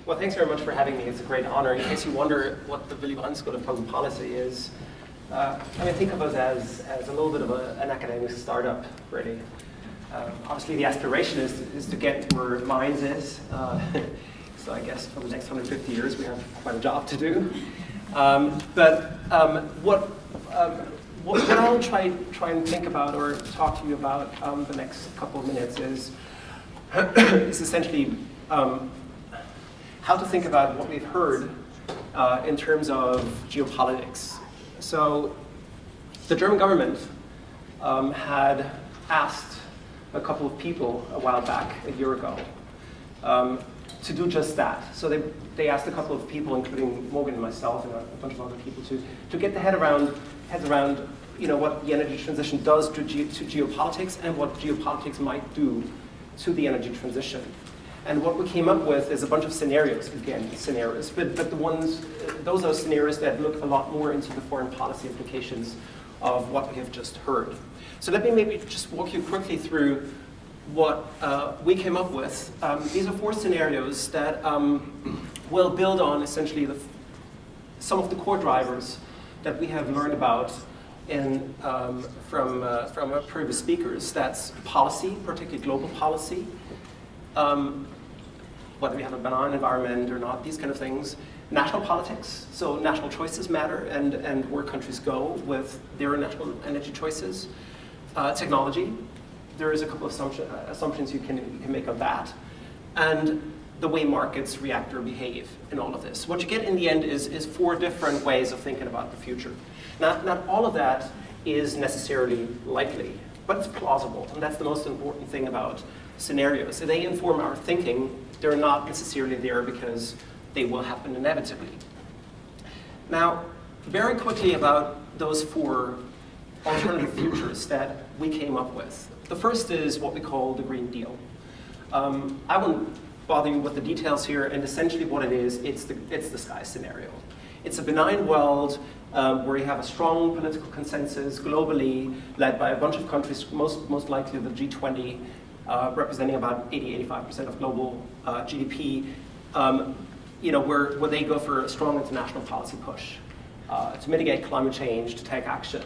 Well, thanks very much for having me. It's a great honor. In case you wonder what the Willy Brandt School of Public Policy is, think of us as a little bit of an academic startup, really. Obviously, the aspiration is to get where Minds is. So I guess for the next 150 years, we have quite a job to do. What I'll try and think about or talk to you about the next couple of minutes is essentially how to think about what we've heard in terms of geopolitics. So the German government had asked a couple of people a while back, a year ago, to do just that. So they asked a couple of people, including Morgan and myself and a bunch of other people, to get their heads around what the energy transition does to geopolitics and what geopolitics might do to the energy transition. And what we came up with is a bunch of scenarios, but those are scenarios that look a lot more into the foreign policy implications of what we have just heard. So let me maybe just walk you quickly through what we came up with. These are 4 scenarios that will build on essentially some of the core drivers that we have learned about from our previous speakers. That's policy, particularly global policy, whether we have a benign environment or not, these kind of things. National politics, so national choices matter and where countries go with their national energy choices. Technology, there is a couple of assumptions you can make of that. And the way markets react or behave in all of this. What you get in the end is 4 different ways of thinking about the future. Not all of that is necessarily likely, but it's plausible, and that's the most important thing about scenarios. So they inform our thinking. They're not necessarily there because they will happen inevitably. Now, very quickly about those 4 alternative futures that we came up with. The first is what we call the Green Deal. I won't bother you with the details here, and essentially what it is, it's the sky scenario. It's a benign world where you have a strong political consensus globally, led by a bunch of countries, most likely the G20, representing about 80-85% of global GDP, where they go for a strong international policy push to mitigate climate change, to take action.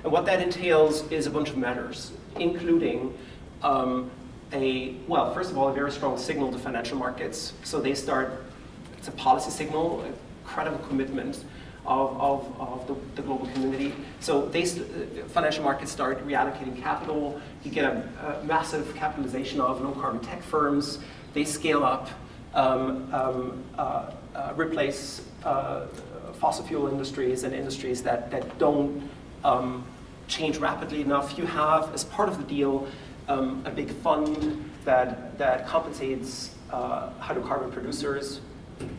And what that entails is a bunch of measures, including first of all, a very strong signal to financial markets. So it's a policy signal, a credible commitment of the global community. So financial markets start reallocating capital. You get a massive capitalization of low-carbon tech firms. They scale up, replace fossil fuel industries and industries that don't change rapidly enough. You have, as part of the deal, a big fund that compensates hydrocarbon producers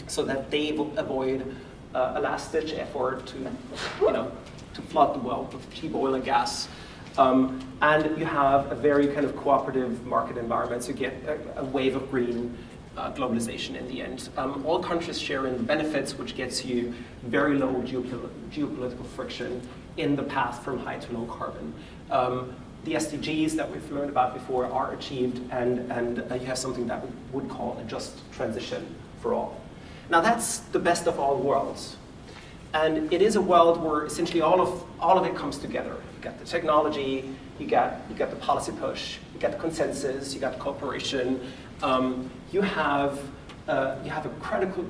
so that they will avoid a last-ditch effort to flood the world with cheap oil and gas. And you have a very kind of cooperative market environment, so you get a wave of green globalization in the end. All countries share in the benefits, which gets you very low geopolitical friction in the path from high to low carbon. The SDGs that we've learned about before are achieved, and you have something that we would call a just transition for all. Now that's the best of all worlds. And it is a world where essentially all of it comes together. You got the technology, you got the policy push, you got the consensus, you got the cooperation. You have a credible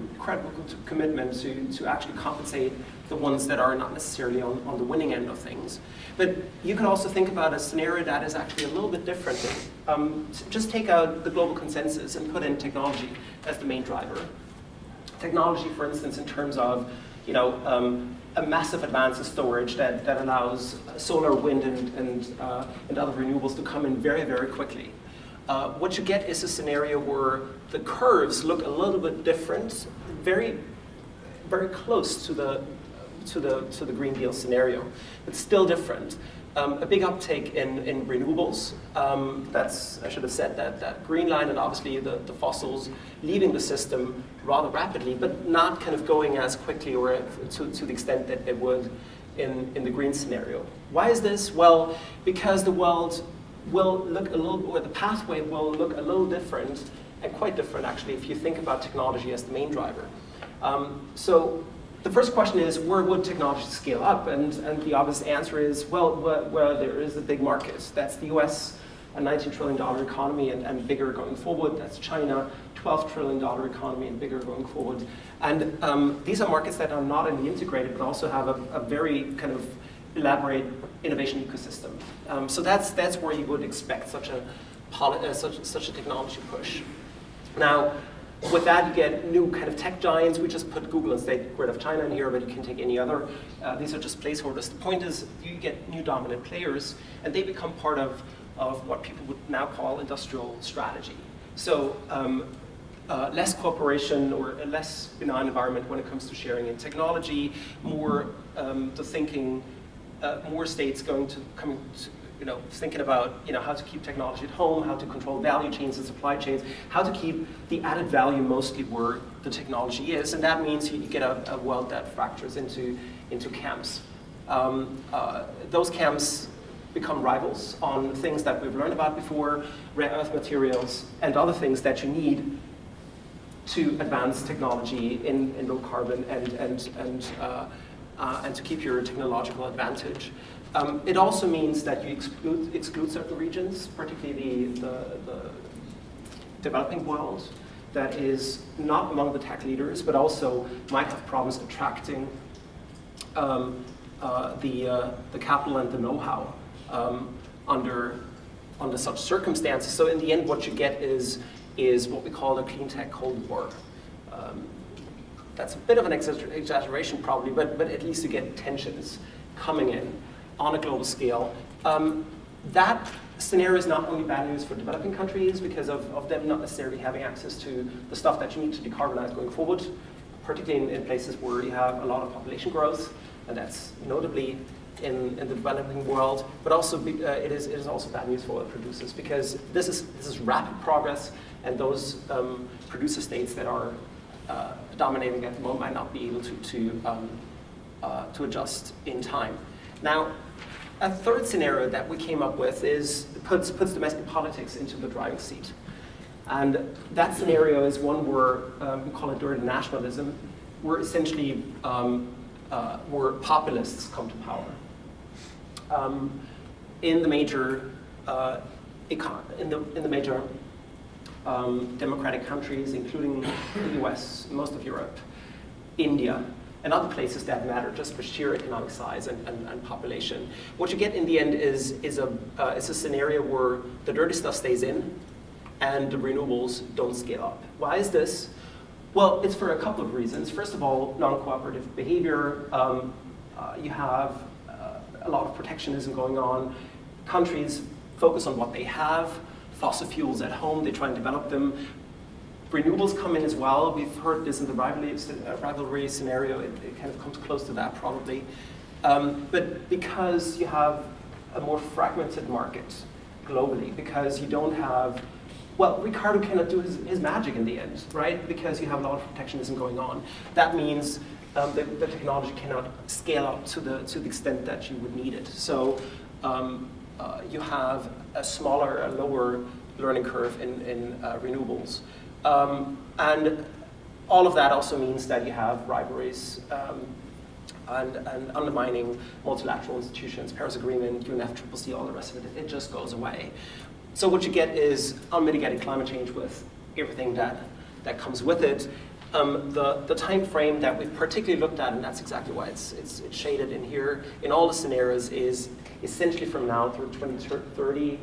commitment to actually compensate the ones that are not necessarily on the winning end of things. But you can also think about a scenario that is actually a little bit different. Just take out the global consensus and put in technology as the main driver. Technology, for instance, in terms of a massive advance in storage that allows solar, wind, and other renewables to come in very, very quickly. What you get is a scenario where the curves look a little bit different, very, very close to the Green Deal scenario, but still different. A big uptake in renewables. I should have said that green line, and obviously the fossils leaving the system rather rapidly, but not kind of going as quickly or to the extent that it would in the green scenario. Why is this? Well, because the world will look a little, or the pathway will look a little different and quite different actually if you think about technology as the main driver. So the first question is, where would technology scale up? And the obvious answer is, well, there is a big market. That's the US, a $19 trillion economy and bigger going forward. That's China, $12 trillion economy and bigger going forward. And these are markets that are not only integrated, but also have a very kind of elaborate innovation ecosystem. So that's where you would expect such a technology push. Now, with that, you get new kind of tech giants. We just put Google and State Grid of China in here, but you can take any other. These are just placeholders. The point is, you get new dominant players, and they become part of what people would now call industrial strategy. So less cooperation or a less benign environment when it comes to sharing in technology, more the thinking, more states thinking about how to keep technology at home, how to control value chains and supply chains, how to keep the added value mostly where the technology is, and that means you get a world that fractures into camps. Those camps become rivals on things that we've learned about before, rare earth materials, and other things that you need to advance technology in low carbon and to keep your technological advantage. It also means that you exclude certain regions, particularly the developing world, that is not among the tech leaders, but also might have problems attracting the capital and the know-how under such circumstances. So in the end, what you get is what we call a clean tech Cold War. That's a bit of an exaggeration probably, but at least you get tensions coming in on a global scale. That scenario is not only bad news for developing countries because of them not necessarily having access to the stuff that you need to decarbonize going forward, particularly in places where you have a lot of population growth, and that's notably in the developing world, but also it is also bad news for oil producers because this is rapid progress, and those producer states that are dominating at the moment might not be able to adjust in time. Now, a third scenario that we came up with puts domestic politics into the driving seat. And that scenario is one where we call it dirty nationalism, where essentially where populists come to power. In the major democratic countries, including the US, most of Europe, India, and other places that matter just for sheer economic size and population. What you get in the end is a scenario where the dirty stuff stays in and the renewables don't scale up. Why is this? Well, it's for a couple of reasons. First of all, non-cooperative behavior. You have a lot of protectionism going on. Countries focus on what they have. Fossil fuels at home, they try and develop them. Renewables come in as well. We've heard this in the rivalry scenario. It kind of comes close to that probably. But because you have a more fragmented market globally, because you don't have, well, Ricardo cannot do his magic in the end, right? Because you have a lot of protectionism going on. That means the technology cannot scale up to the extent that you would need it. So you have a lower learning curve in renewables. And all of that also means that you have rivalries and undermining multilateral institutions, Paris Agreement, UNFCCC, all the rest of it. It just goes away. So what you get is unmitigated climate change with everything that comes with it. The time frame that we've particularly looked at, and that's exactly why it's shaded in here, in all the scenarios is essentially from now through 2030,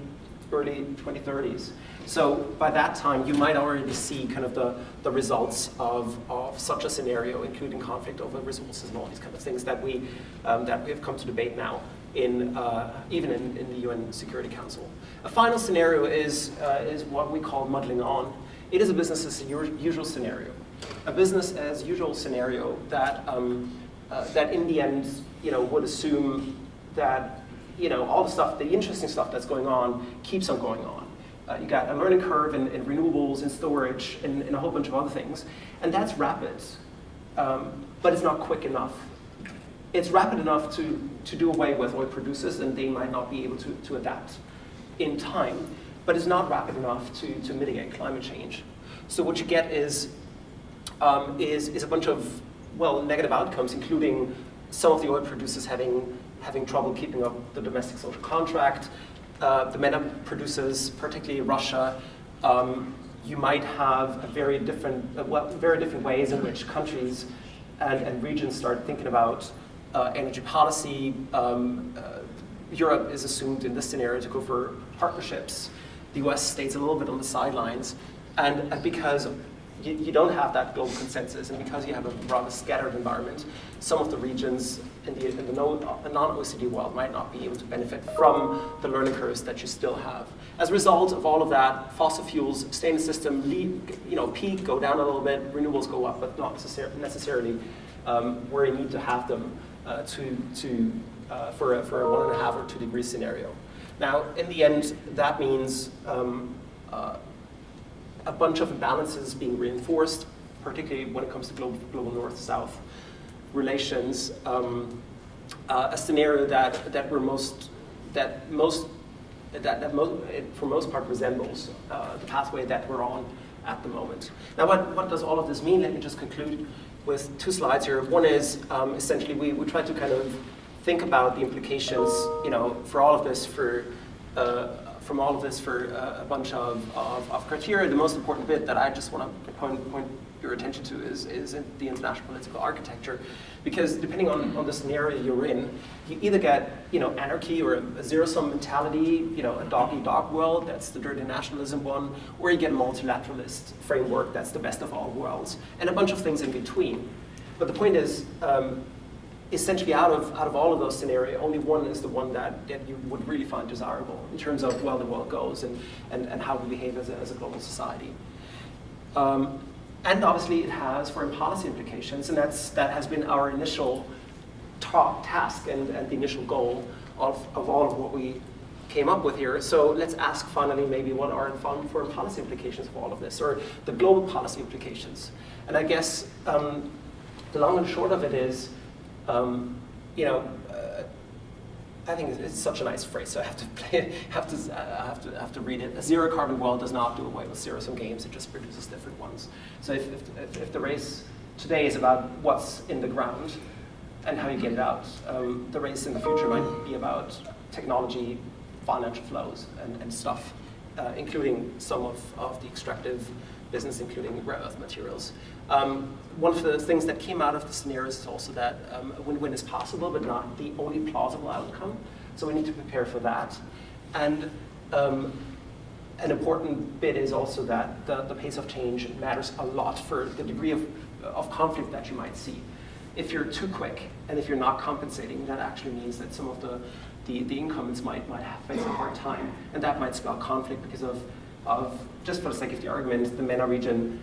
early 2030s. So by that time, you might already see kind of the results of such a scenario, including conflict over resources and all these kind of things that we have come to debate now even in the UN Security Council. A final scenario is what we call muddling on. It is a business as usual scenario. A business as usual scenario that in the end, would assume that all the stuff, the interesting stuff that's going on, keeps on going on. You got a learning curve in renewables, in storage, in a whole bunch of other things, and that's rapid, but it's not quick enough. It's rapid enough to do away with oil producers, and they might not be able to adapt in time, but it's not rapid enough to mitigate climate change. So what you get is a bunch of, well, negative outcomes, including some of the oil producers having trouble keeping up the domestic social contract. The MENA producers, particularly Russia, you might have very different ways in which countries and regions start thinking about energy policy. Europe is assumed in this scenario to go for partnerships. The US stays a little bit on the sidelines. And because you don't have that global consensus, and because you have a rather scattered environment, some of the regions in the non-OECD world might not be able to benefit from the learning curves that you still have. As a result of all of that, fossil fuels stay in the system, peak, go down a little bit, renewables go up, but not necessarily where you need to have them for a 1.5 or 2 degree scenario. Now, in the end, that means a bunch of imbalances being reinforced, particularly when it comes to global north-south relations. A scenario that for most part resembles the pathway that we're on at the moment. Now, what does all of this mean? Let me just conclude with 2 slides here. One is essentially we try to kind of think about the implications, for all of this for a bunch of criteria. The most important bit that I just want to point your attention to is the international political architecture, because depending on the scenario you're in, you either get anarchy or a zero-sum mentality, a dog-eat-dog world, that's the dirty nationalism one, or you get a multilateralist framework, that's the best of all worlds, and a bunch of things in between. But the point is, essentially out of all of those scenarios, only one is the one that you would really find desirable in terms of where the world goes and how we behave as a global society. And obviously it has foreign policy implications, and that has been our initial task and the initial goal of all of what we came up with here. So let's ask finally maybe what are foreign policy implications of all of this, or the global policy implications. And I guess the long and short of it is, I think it's such a nice phrase, so I have to read it. A zero carbon world does not do away with zero-sum games; it just produces different ones. So if the race today is about what's in the ground and how you get it out, the race in the future might be about technology, financial flows, and stuff, including some of the extractive business, including rare earth materials. One of the things that came out of the scenarios is also that a win-win is possible, but not the only plausible outcome. So we need to prepare for that. And an important bit is also that the pace of change matters a lot for the degree of conflict that you might see. If you're too quick, and if you're not compensating, that actually means that some of the incumbents might face a hard time, and that might spell conflict because of, just for the sake of the argument, the MENA region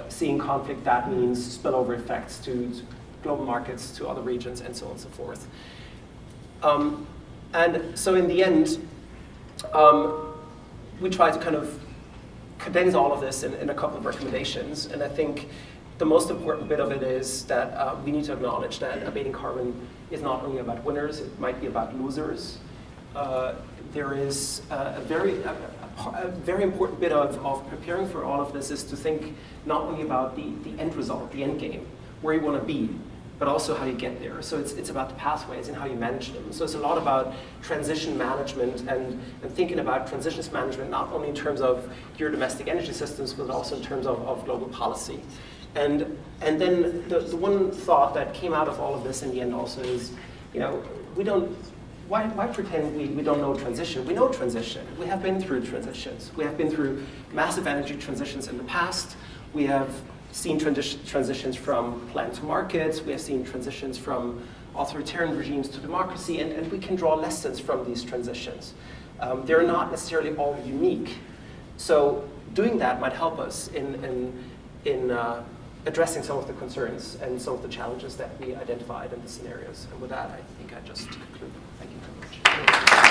seeing conflict, that means spillover effects to global markets, to other regions, and so on and so forth. And so in the end, we try to kind of condense all of this in a couple of recommendations, and I think the most important bit of it is that we need to acknowledge that abating carbon is not only about winners, it might be about losers. There is a very important bit of preparing for all of this is to think not only about the end result, the end game, where you want to be, but also how you get there. So it's about the pathways and how you manage them. So it's a lot about transition management and thinking about transitions management not only in terms of your domestic energy systems, but also in terms of global policy. And then the one thought that came out of all of this in the end also is, why pretend we don't know transition? We know transition. We have been through transitions. We have been through massive energy transitions in the past. We have seen transitions from plant to markets. We have seen transitions from authoritarian regimes to democracy, and we can draw lessons from these transitions. They're not necessarily all unique. So doing that might help us in addressing some of the concerns and some of the challenges that we identified in the scenarios. And with that, I think I just conclude. Thank you very much.